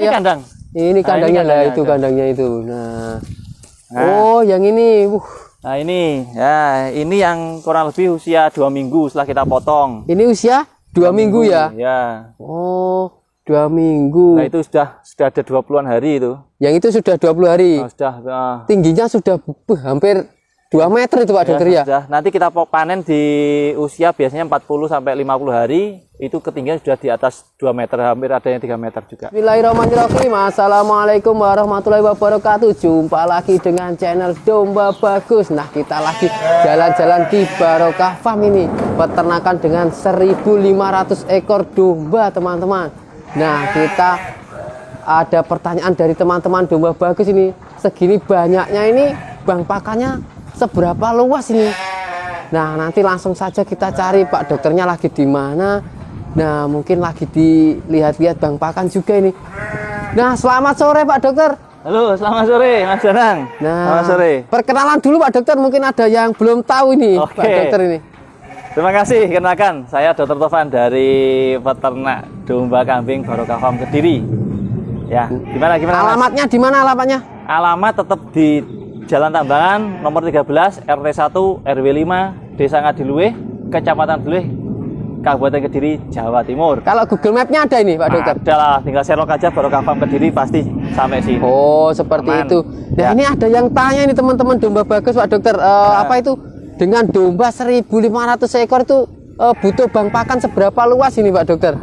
ya. Kandang. Ini kandangnya lah, itu kandangnya itu. Nah. Oh, yang ini. Nah, ini. Ya, ini yang kurang lebih usia 2 minggu setelah kita potong. Ini usia 2 minggu ya? Ya. Oh, 2 minggu. Nah, itu sudah ada 20-an hari itu. Yang itu sudah 20 hari. Oh, sudah. Tingginya sudah hampir 2 meter itu Pak Dokter ya? Sudah. Nanti kita panen di usia biasanya 40 sampai 50 hari. Itu ketinggian sudah di atas 2 meter, hampir ada yang 3 meter juga. Bismillahirrahmanirrahim. Assalamualaikum warahmatullahi wabarakatuh. Jumpa lagi dengan channel Domba Bagus. Nah, kita lagi jalan-jalan di Barokah Farm ini. Peternakan dengan 1.500 ekor domba, teman-teman. Nah, kita ada pertanyaan dari teman-teman Domba Bagus ini. Segini banyaknya ini, bang pakannya seberapa luas ini? Nah, nanti langsung saja kita cari Pak Dokternya lagi di mana. Nah, mungkin lagi dilihat-lihat bang pakan juga ini. Nah, selamat sore Pak Dokter. Halo, selamat sore Mas Danang. Nah, selamat sore. Perkenalan dulu Pak Dokter, mungkin ada yang belum tahu ini. Pak Dokter ini. Terima kasih, kenalkan saya Dr. Tovan dari peternak domba kambing Barokah Farm Kediri. Ya, gimana? Alamatnya di mana alamatnya? Alamat tetap di Jalan Tambangan nomor 13 RT 1 RW 5 Desa Ngadiluih, Kecamatan Diluih, Kabupaten Kediri, Jawa Timur. Kalau Google Map-nya ada ini Pak Dokter? Ada lah, tinggal serok aja Barokah Farm Kediri pasti sampai sini. Oh, seperti itu. Nah, ya. Ini ada yang tanya ini teman-teman Domba Bagus Pak Dokter. Apa itu dengan domba 1.500 ekor itu butuh bang pakan seberapa luas ini Pak Dokter?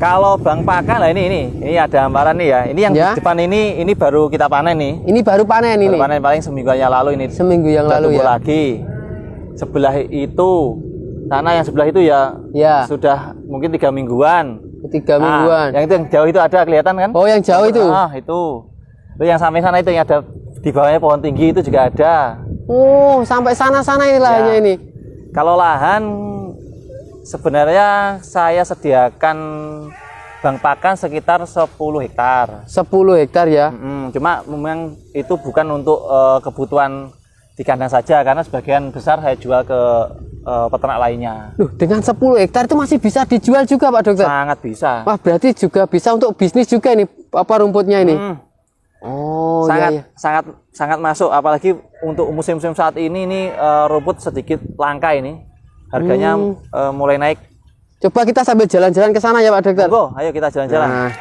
Kalau bang pakan, lah ini ada hamparan nih ya. Ini yang di depan ini baru kita panen nih. Ini baru panen ini. Baru panen paling seminggu yang lalu ini. Seminggu yang lalu ya. Lagi. Sebelah itu, tanah yang sebelah itu ya. Sudah mungkin 3 mingguan. 3 mingguan. Yang itu yang jauh itu ada kelihatan kan? Oh, yang jauh itu. Itu. Itu yang sampai sana itu yang ada di bawahnya pohon tinggi itu juga ada. Oh, sampai sana-sana ini lahannya ini. Kalau lahan sebenarnya saya sediakan bang pakan sekitar 10 hektar. 10 hektar ya. Cuma memang itu bukan untuk kebutuhan di kandang saja, karena sebagian besar saya jual ke peternak lainnya. Loh, dengan 10 hektar itu masih bisa dijual juga Pak Dokter? Sangat bisa. Wah, berarti juga bisa untuk bisnis juga ini apa rumputnya ini? Oh, sangat masuk, apalagi untuk musim-musim saat ini rumput sedikit langka ini. Harganya mulai naik. Coba kita sambil jalan-jalan ke sana ya Pak Dokter. Ayo kita jalan-jalan.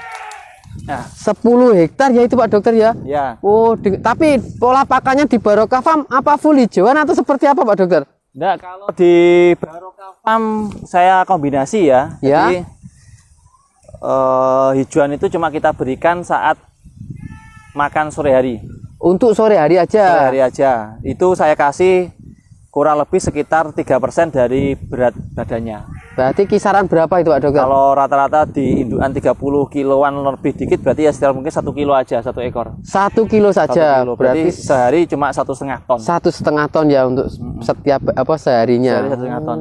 Nah, 10 hektar ya itu Pak Dokter ya? Ya. Oh, tapi pola pakannya di Barokah Farm apa full hijauan atau seperti apa Pak Dokter? Enggak, kalau di Barokah Farm saya kombinasi ya. Jadi hijauan itu cuma kita berikan saat makan sore hari. Untuk sore hari aja? Sore hari aja. Itu saya kasih kurang lebih sekitar 3% dari berat badannya. Berarti kisaran berapa itu Pak Dokter? Kalau rata-rata di indukan 30 kiloan lebih dikit, berarti ya sekitar mungkin 1 kilo aja, 1 ekor. 1 kilo saja. 1 kilo. Berarti sehari cuma 1,5 ton. 1,5 ton ya untuk setiap seharinya. Sehari 1,5 ton.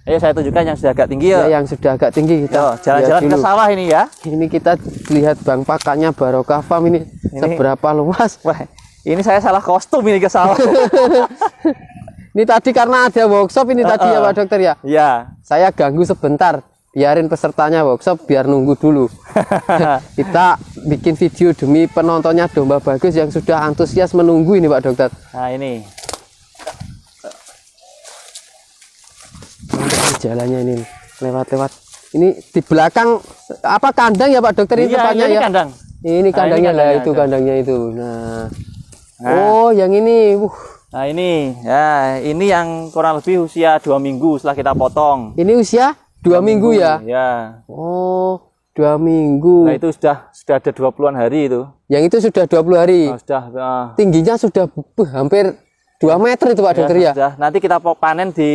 Ayo saya tunjukkan yang sudah agak tinggi ya. Yang sudah agak tinggi kita. Jalan-jalan ke sawah ini ya. Ini kita lihat bang pakannya Barokah Farm ini seberapa luas. Wah, ini saya salah kostum ini ke sawah. Ini tadi karena ada workshop ini tadi ya Pak Dokter ya? Iya. Saya ganggu sebentar, biarin pesertanya workshop biar nunggu dulu. Kita bikin video demi penontonnya Domba Bagus yang sudah antusias menunggu ini Pak Dokter. Nah ini. Jalannya ini lewat-lewat. Ini di belakang apa kandang ya Pak Dokter ini tempatnya ini ya? Kandang. Ini kandangnya lah itu kandangnya itu. Nah. Oh, yang ini. Nah ini yang kurang lebih usia 2 minggu setelah kita potong. Ini usia 2 minggu ya? Ya. Oh, 2 minggu. Nah itu sudah ada 20-an hari itu. Yang itu sudah 20 hari? Sudah. Tingginya sudah hampir 2 meter itu Pak Dokter ya? Sudah. Nanti kita panen di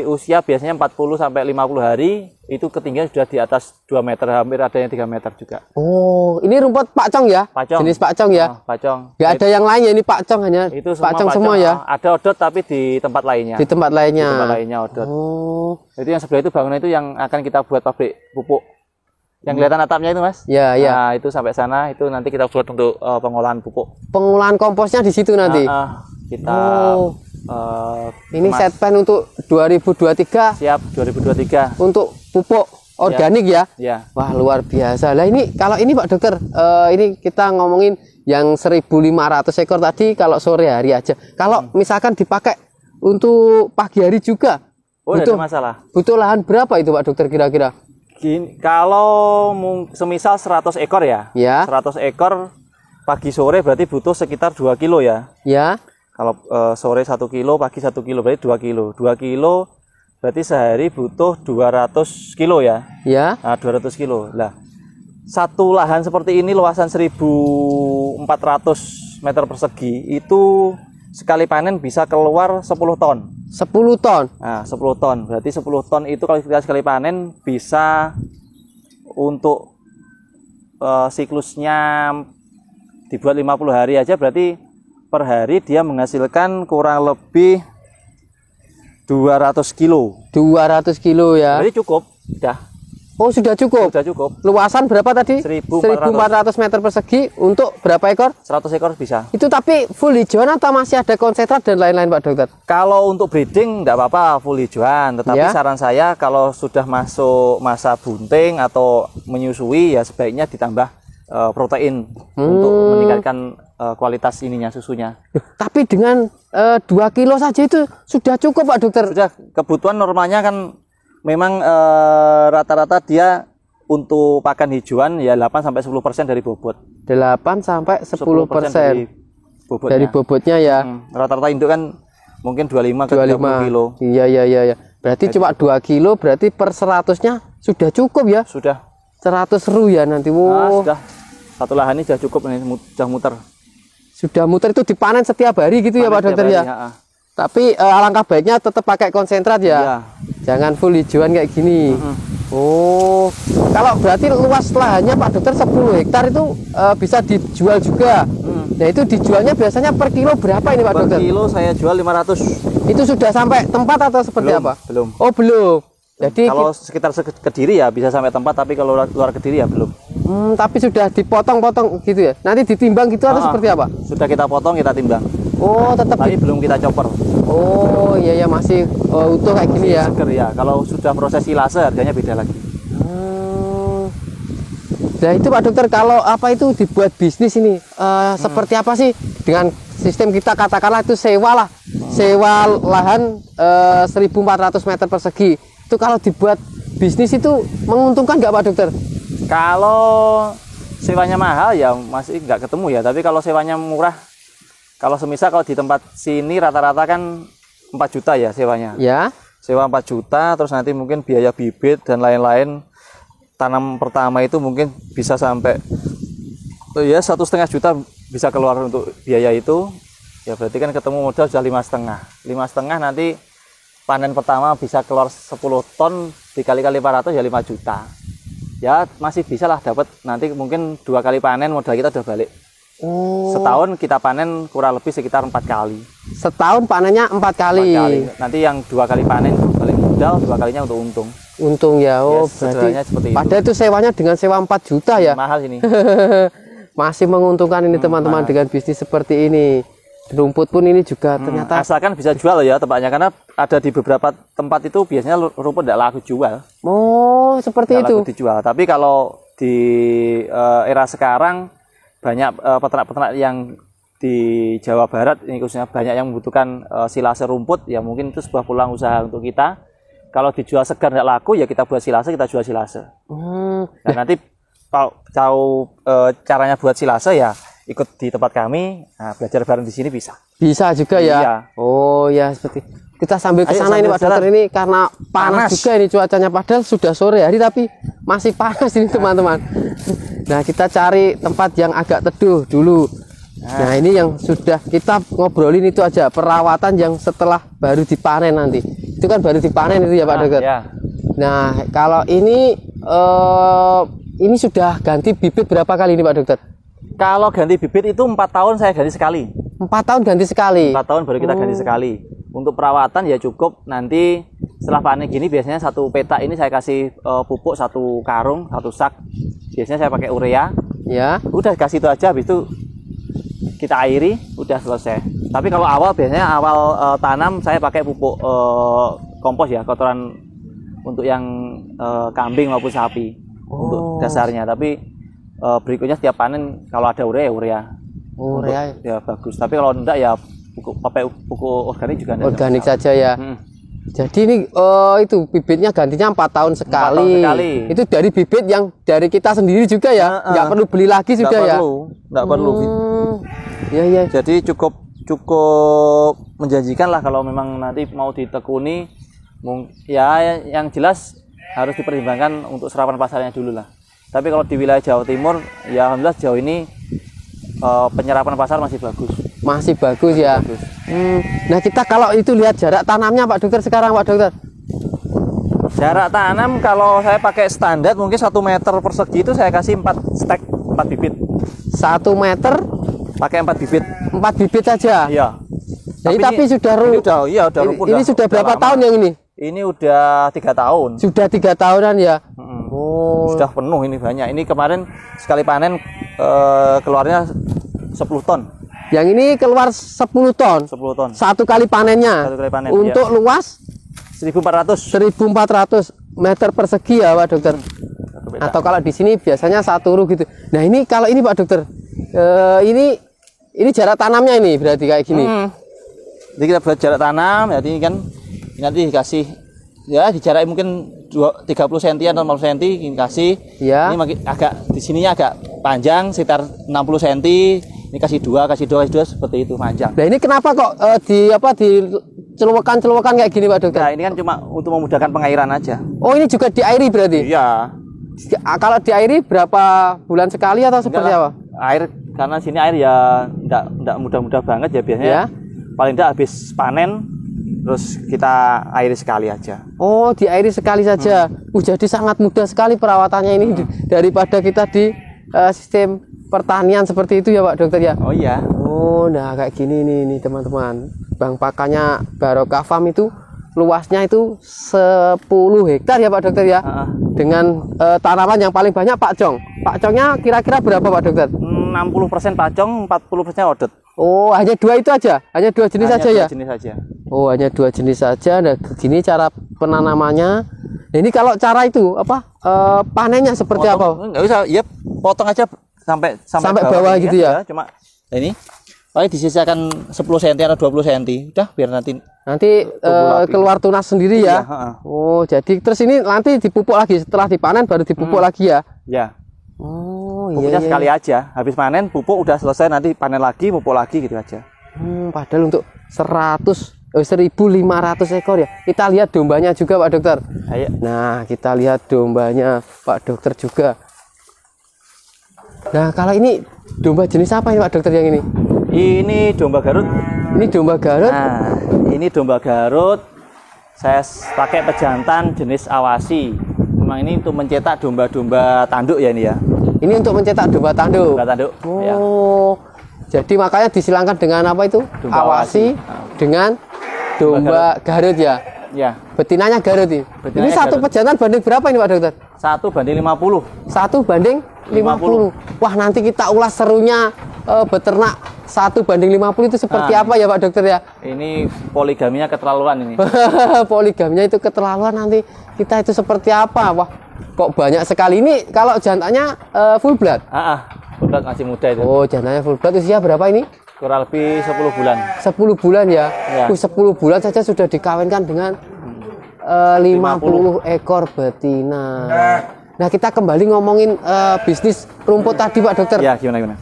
usia biasanya 40 sampai 50 hari. Itu ketinggian sudah di atas 2 meter, hampir ada yang 3 meter juga. Oh, ini rumput pakcong ya? Pakcong. Jenis pakcong ya? Pakcong. Nggak ada yang lain ya, ini pakcong hanya itu pakcong semua ya? Ada odot tapi di tempat lainnya. Di tempat lainnya? Di tempat lainnya odot. Oh. Jadi yang sebelah itu bangunan itu yang akan kita buat pabrik pupuk. Yang kelihatan atapnya itu Mas? Ya, ya. Nah, itu sampai sana, itu nanti kita buat untuk pengolahan pupuk. Pengolahan komposnya di situ nanti? Kita ini set plan untuk 2023. Siap, 2023. Untuk pupuk organik ya. Ya. Wah, luar biasa. Lah ini kalau ini Pak Dokter, ini kita ngomongin yang 1.500 ekor tadi kalau sore hari aja. Kalau misalkan dipakai untuk pagi hari juga, Oh, butuh, ada masalah. butuh lahan berapa itu Pak Dokter kira-kira? Gini, kalau semisal 100 ekor ya, Ya. 100 ekor pagi sore berarti butuh sekitar 2 kilo ya. Ya, Kalau sore 1 kilo, pagi 1 kilo berarti 2 kilo. 2 kilo berarti sehari butuh 200 kilo ya. ya. Nah, 200 kilo. Lah, satu lahan seperti ini luasan 1.400 meter persegi itu sekali panen bisa keluar 10 ton. 10 ton. Nah, 10 ton. Berarti 10 ton itu kalau kita sekali panen bisa untuk siklusnya dibuat 50 hari aja berarti per hari dia menghasilkan kurang lebih 200 kilo. 200 kilo ya. Berarti cukup. Udah. Oh, sudah cukup. Sudah cukup. Luasan berapa tadi? 1.400 meter persegi untuk berapa ekor? 100 ekor bisa. Itu tapi full hijauan atau masih ada konsentrat dan lain-lain Pak Dokter? Kalau untuk breeding enggak apa-apa full hijauan, tetapi Ya. saran saya kalau sudah masuk masa bunting atau menyusui ya sebaiknya ditambah protein untuk meningkatkan kualitas ininya susunya. Tapi dengan 2 kilo saja itu sudah cukup Pak Dokter. Sudah kebutuhan normalnya kan memang rata-rata dia untuk pakan hijauan ya 8-10% dari bobot. 8-10% dari bobotnya. dari bobotnya ya. Rata-rata induk kan mungkin 25 ke 30 kilo. Iya. Berarti cuma 2 kilo berarti per 100-nya sudah cukup ya. Sudah. 100 ru ya nanti. Nah, Wow. sudah. Satu lahan ini sudah cukup ini sudah muter. Sudah muter itu dipanen setiap hari gitu ya Panen Pak Dokter tiap ya. hari, ha-ha. Tapi alangkah baiknya tetap pakai konsentrat ya. Iya. Jangan full hijauan kayak gini. Oh, kalau berarti luas lahannya Pak Dokter 10 hektar itu bisa dijual juga. Nah itu dijualnya biasanya per kilo berapa ini Pak Per Dokter? kilo saya jual 500. Itu sudah sampai tempat atau seperti Belum, apa? belum. Oh belum. Jadi Kalau sekitar Kediri ya bisa sampai tempat, tapi kalau luar Kediri ya belum. tapi sudah dipotong-potong gitu ya. Nanti ditimbang gitu atau seperti apa? Sudah kita potong, kita timbang. Oh tetap. Tapi belum kita chopper. Oh iya masih utuh kayak gini ya. Seger ya. Kalau sudah proses silase harganya beda lagi. Nah itu Pak Dokter kalau apa itu dibuat bisnis ini seperti apa sih dengan sistem kita katakanlah itu sewa lah, sewa lahan 1.400 meter persegi itu kalau dibuat bisnis itu menguntungkan nggak Pak Dokter? Kalau sewanya mahal ya masih nggak ketemu ya. Tapi kalau sewanya murah, kalau semisal kalau di tempat sini rata-rata kan 4 juta ya sewanya. Ya. Sewa 4 juta, terus nanti mungkin biaya bibit dan lain-lain. Tanam pertama itu mungkin bisa sampai ya 1,5 juta bisa keluar untuk biaya itu. Ya berarti kan ketemu modal sudah 5,5. 5,5 nanti panen pertama bisa keluar 10 ton, dikali-kali 400 ya 5 juta. Ya masih bisa lah dapat, nanti mungkin 2 kali panen modal kita udah balik. Oh. Setahun kita panen kurang lebih sekitar 4 kali. Setahun panennya 4 kali. 4 kali. Nanti yang 2 kali panen balik modal, 2 kalinya untuk untung. Untung ya. Oh Ya, sederhananya seperti itu. Padahal itu sewanya dengan sewa 4 juta ya. Mahal sini. Masih menguntungkan ini teman-teman dengan bisnis seperti ini. Rumput pun ini juga ternyata. Asalkan bisa jual ya tempatnya, karena ada di beberapa tempat itu biasanya rumput tidak laku jual. Oh seperti Tidak itu. laku dijual. Tapi kalau di era sekarang banyak peternak-peternak yang di Jawa Barat ini khususnya banyak yang membutuhkan silase rumput, ya mungkin itu sebuah peluang usaha untuk kita. Kalau dijual segar tidak laku ya kita buat silase, kita jual silase. Nah, nanti kalau caranya buat silase ya ikut di tempat kami, nah, belajar bareng di sini bisa. Bisa juga ya. Iya. Oh ya seperti. Kita sambil ke Ayo, sana ini sambil Pak Dokter jalan. ini karena panas juga ini cuacanya, padahal sudah sore hari tapi masih panas ini teman-teman. Nah kita cari tempat yang agak teduh dulu. Nah ini yang sudah kita ngobrolin itu aja perawatan yang setelah baru dipanen nanti. Itu kan baru dipanen itu ya Pak Dokter. Ya. Nah kalau ini sudah ganti bibit berapa kali ini Pak Dokter? Kalau ganti bibit itu 4 tahun saya ganti sekali. 4 tahun ganti sekali. 4 tahun baru kita ganti sekali. Untuk perawatan ya cukup nanti setelah panen gini biasanya satu petak ini saya kasih pupuk 1 karung, 1 sak. Biasanya saya pakai urea. Ya. Udah kasih itu aja, habis itu kita airi, udah selesai. Tapi kalau awal biasanya awal tanam saya pakai pupuk kompos ya, kotoran untuk yang kambing maupun sapi untuk dasarnya. Tapi berikutnya setiap panen kalau ada urea ya urea. Urea ya bagus. Tapi kalau enggak ya pupuk organik juga enggak. Organik saja ya. Jadi ini itu bibitnya gantinya 4 tahun sekali. 4 tahun sekali. Itu dari bibit yang dari kita sendiri juga ya. Nggak perlu beli lagi sudah ya. Nggak perlu. Iya iya. Jadi cukup menjanjikan lah kalau memang nanti mau ditekuni. Ya yang jelas harus dipertimbangkan untuk serapan pasarnya dulu lah. Tapi kalau di wilayah Jawa Timur ya alhamdulillah sejauh ini penyerapan pasar masih bagus. Masih bagus ya. Bagus. Nah kita kalau itu lihat jarak tanamnya Pak Dokter sekarang Pak Dokter. Jarak tanam kalau saya pakai standar mungkin 1 meter persegi itu saya kasih 4 stek 4 bibit. 1 meter pakai 4 bibit. 4 bibit saja. Iya. Tapi sudah udah rumput. Ini sudah berapa tahun yang ini? Ini udah 3 tahun. Sudah 3 tahunan ya. Sudah penuh ini banyak. Ini kemarin sekali panen keluarnya 10 ton. Yang ini keluar 10 ton. 10 ton. Satu kali panennya. Satu kali panen. Untuk iya. luas 1400 meter persegi ya Pak Dokter. Atau kalau di sini biasanya 1 ru gitu. Nah ini kalau ini Pak Dokter, ini jarak tanamnya ini berarti kayak gini. Jadi kita buat jarak tanam, jadi ini kan nanti dikasih ya di jarak mungkin 30 cm atau 40 cm dikasih. Ya. Ini agak di sininya agak panjang sekitar 60 cm. Ini kasih dua seperti itu panjang. Nah ini kenapa kok di celuwakan kayak gini Pak Dokter? Nah ini kan cuma untuk memudahkan pengairan aja. Oh ini juga diairi berarti? Iya. Kalau diairi berapa bulan sekali atau seperti apa? Air karena sini air ya enggak mudah-mudah banget ya biasanya. Ya. Paling enggak habis panen terus kita airi sekali aja. Oh diairi sekali saja. Jadi sangat mudah sekali perawatannya ini daripada kita di sistem pertanian seperti itu ya Pak Dokter ya. Oh iya. Oh nah kayak gini nih teman-teman. Bang pakannya Barokah Farm itu luasnya itu 10 hektar ya Pak Dokter ya. Dengan tanaman yang paling banyak pakcong. Pakcongnya kira-kira berapa Pak Dokter? 60% pakcong, 40% odet. Oh hanya 2 itu aja? Hanya 2 jenis saja ya? Jenis saja. Oh hanya 2 jenis saja. Nah begini cara penanamannya. Nah, ini kalau cara itu apa panennya seperti apa? Enggak usah, ya potong aja sampai bawah gitu ya. Cuma ini paling disisakan 10 cm atau 20 cm. Udah biar nanti keluar tunas sendiri ya. Oh, jadi terus ini nanti dipupuk lagi setelah dipanen baru dipupuk lagi ya. Ya. Oh, pupuknya sekali aja. Habis panen pupuk udah selesai nanti panen lagi, pupuk lagi gitu aja. Padahal untuk 1.500 ekor ya. Kita lihat dombanya juga Pak Dokter. Ayo. Nah, kita lihat dombanya Pak Dokter juga. Nah, kalau ini domba jenis apa ini Pak Dokter yang ini? Ini domba Garut. Ini domba Garut. Nah, ini domba Garut. Saya pakai pejantan jenis awasi. Memang ini untuk mencetak domba-domba tanduk ya ini ya. Ini untuk mencetak domba tanduk. Domba tanduk. Oh. Ya. Jadi makanya disilangkan dengan apa itu? Domba awasi. Dengan domba Garut ya. Ya. Betinanya Garut ini. Ini satu pejantan banding berapa ini Pak Dokter? 1:50. 1:50. Wah, nanti kita ulas serunya beternak 1:50 itu seperti apa ya Pak Dokter ya? Ini poligaminya keterlaluan ini. Poligaminya itu keterlaluan, nanti kita itu seperti apa? Wah, kok banyak sekali ini. Kalau jantannya full blood? Full blood masih muda itu. Oh, jantannya full blood. Usia berapa ini? Kurang lebih 10 bulan. 10 bulan ya? 10 bulan saja sudah dikawinkan dengan 50 ekor betina. Nah, kita kembali ngomongin bisnis rumput tadi Pak Dokter. Ya, gimana?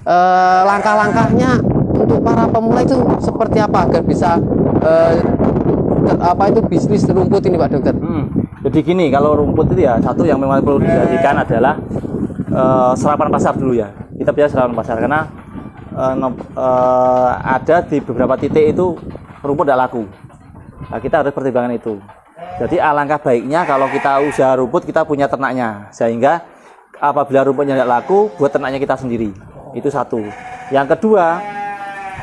Langkah-langkahnya untuk para pemula itu seperti apa agar bisa bisnis rumput ini Pak Dokter? Jadi gini, kalau rumput itu ya satu yang memang perlu diperhatikan adalah serapan pasar dulu ya. Kita bicara serapan pasar karena ada di beberapa titik itu rumput tidak laku. Nah, kita harus pertimbangkan itu. Jadi alangkah baiknya kalau kita usaha rumput kita punya ternaknya, sehingga apabila rumputnya tidak laku buat ternaknya kita sendiri. Itu satu. Yang kedua,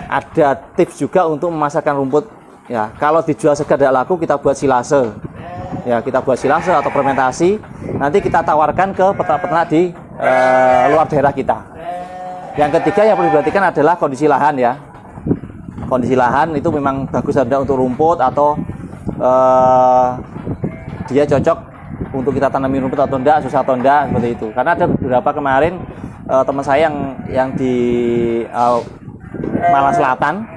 ada tips juga untuk memasarkan rumput. Ya, kalau dijual segar tidak laku kita buat silase. Ya, kita buat silase atau fermentasi. Nanti kita tawarkan ke peternak di luar daerah kita. Yang ketiga yang perlu diperhatikan adalah kondisi lahan ya. Kondisi lahan itu memang bagus ada untuk rumput atau dia cocok untuk kita tanami rumput atau enggak, susah atau enggak, seperti itu. Karena ada beberapa kemarin teman saya yang di Malang Selatan,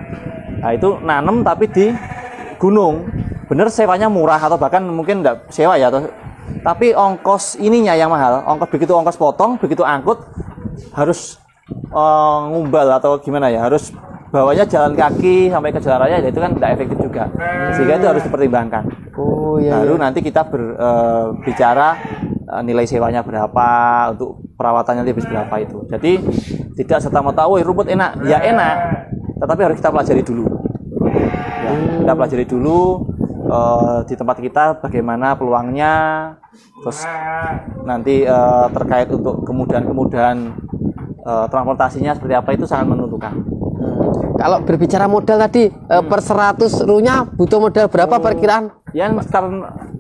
nah itu nanem tapi di gunung, bener sewanya murah atau bahkan mungkin enggak sewa ya, tapi ongkos ininya yang mahal, begitu ongkos potong, begitu angkut harus ngumbal atau gimana ya, harus bawanya jalan kaki sampai ke jalan raya, itu kan tidak efektif juga, sehingga itu harus dipertimbangkan. Oh iya. Baru nanti kita berbicara nilai sewanya berapa, untuk perawatannya habis berapa itu. Jadi tidak serta-merta, "Woi, rumput enak." Ya enak, tetapi harus kita pelajari dulu. Ya, kita pelajari dulu di tempat kita bagaimana peluangnya, terus nanti terkait untuk kemudahan transportasinya seperti apa, itu sangat menentukan. Kalau berbicara modal tadi, per 100 runya butuh modal berapa perkiraan? Ya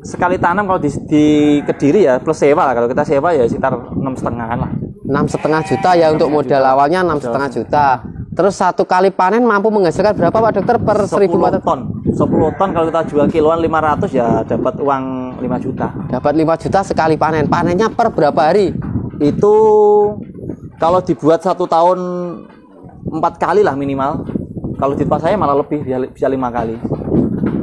sekali tanam kalau di Kediri ya plus sewa lah. Kalau kita sewa ya sekitar 6,5-an lah. 6,5 juta ya untuk modal awalnya, 6,5 juta. Terus satu kali panen mampu menghasilkan berapa Pak Dokter per 1.000 ton? 10 ton kalau kita jual kiloan 500 ya dapat uang 5 juta. Dapat 5 juta sekali panen. Panennya per berapa hari? Itu kalau dibuat 1 tahun 4 kali lah minimal. Kalau di tempat saya malah lebih, bisa 5 kali.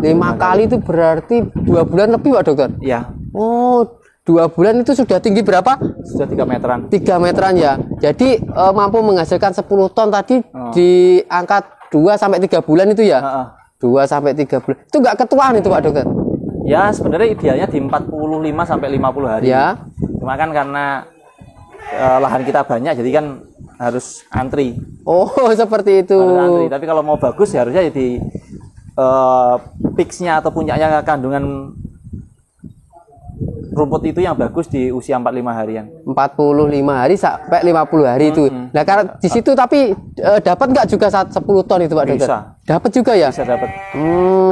5 kali itu berarti 2 bulan lebih Pak Dokter? Iya. Oh, 2 bulan itu sudah tinggi berapa? Sudah 3 meteran. 3 meteran ya. Jadi mampu menghasilkan 10 ton tadi di angka 2 sampai 3 bulan itu ya? 2 sampai 3 bulan. Itu enggak ketuaan itu Pak Dokter? Ya, sebenarnya idealnya di 45 sampai 50 hari. Ya. Cuma kan karena lahan kita banyak, jadi kan harus antri. Oh, seperti itu. Harus antri. Tapi kalau mau bagus ya harusnya di peaks-nya atau puncaknya kandungan rumput itu yang bagus di usia 45 harian. 45 hari sampai 50 hari itu. Nah, karena di situ tapi dapat nggak juga 10 ton itu Pak Dokter? Bisa. Dapat juga ya? Bisa dapat.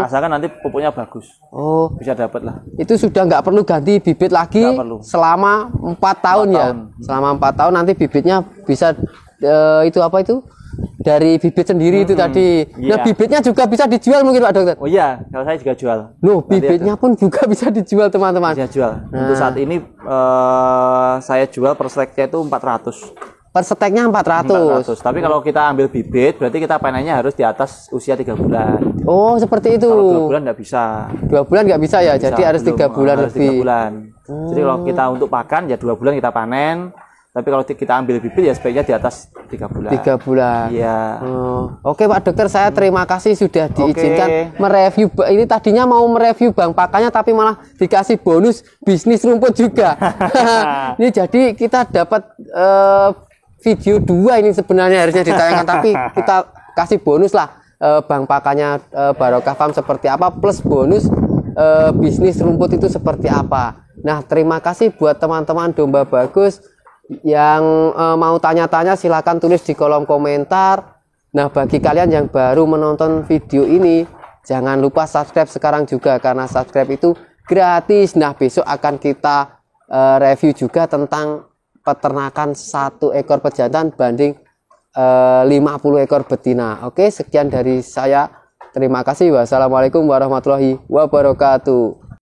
Asalkan nanti pupuknya bagus. Oh, bisa dapat lah. Itu sudah nggak perlu ganti bibit lagi selama 4 tahun ya? Selama 4 tahun nanti bibitnya bisa itu apa itu? Dari bibit sendiri itu tadi. Nah, bibitnya juga bisa dijual mungkin Pak Dokter? Oh iya, kalau saya juga jual. Loh, bibitnya pun juga bisa dijual teman-teman. Bisa jual. Untuk saat ini saya jual per steknya itu 400. Per steknya 400. Tapi kalau kita ambil bibit, berarti kita panennya harus di atas usia 3 bulan. Oh, seperti itu. Kalau 2 bulan nggak bisa. 2 bulan nggak bisa ya, jadi harus 3 bulan harus lebih. 3 bulan. Jadi kalau kita untuk pakan ya 2 bulan kita panen. Tapi kalau kita ambil bibit ya sebaiknya di atas 3 bulan. 3 bulan. Iya. Oke Pak Dokter, saya terima kasih sudah diizinkan mereview. Ini tadinya mau mereview bang pakannya tapi malah dikasih bonus bisnis rumput juga. Ini jadi kita dapat video 2 ini sebenarnya harusnya ditayangkan, tapi kita kasih bonus lah bang pakannya Barokah Farm seperti apa, plus bonus bisnis rumput itu seperti apa. Nah, terima kasih buat teman-teman Domba Bagus. Yang mau tanya-tanya silahkan tulis di kolom komentar. Nah, bagi kalian yang baru menonton video ini, jangan lupa subscribe sekarang juga, karena subscribe itu gratis. Nah, besok akan kita review juga tentang peternakan 1 ekor pejantan banding 50 ekor betina. Oke, sekian dari saya. Terima kasih. Wassalamualaikum warahmatullahi wabarakatuh.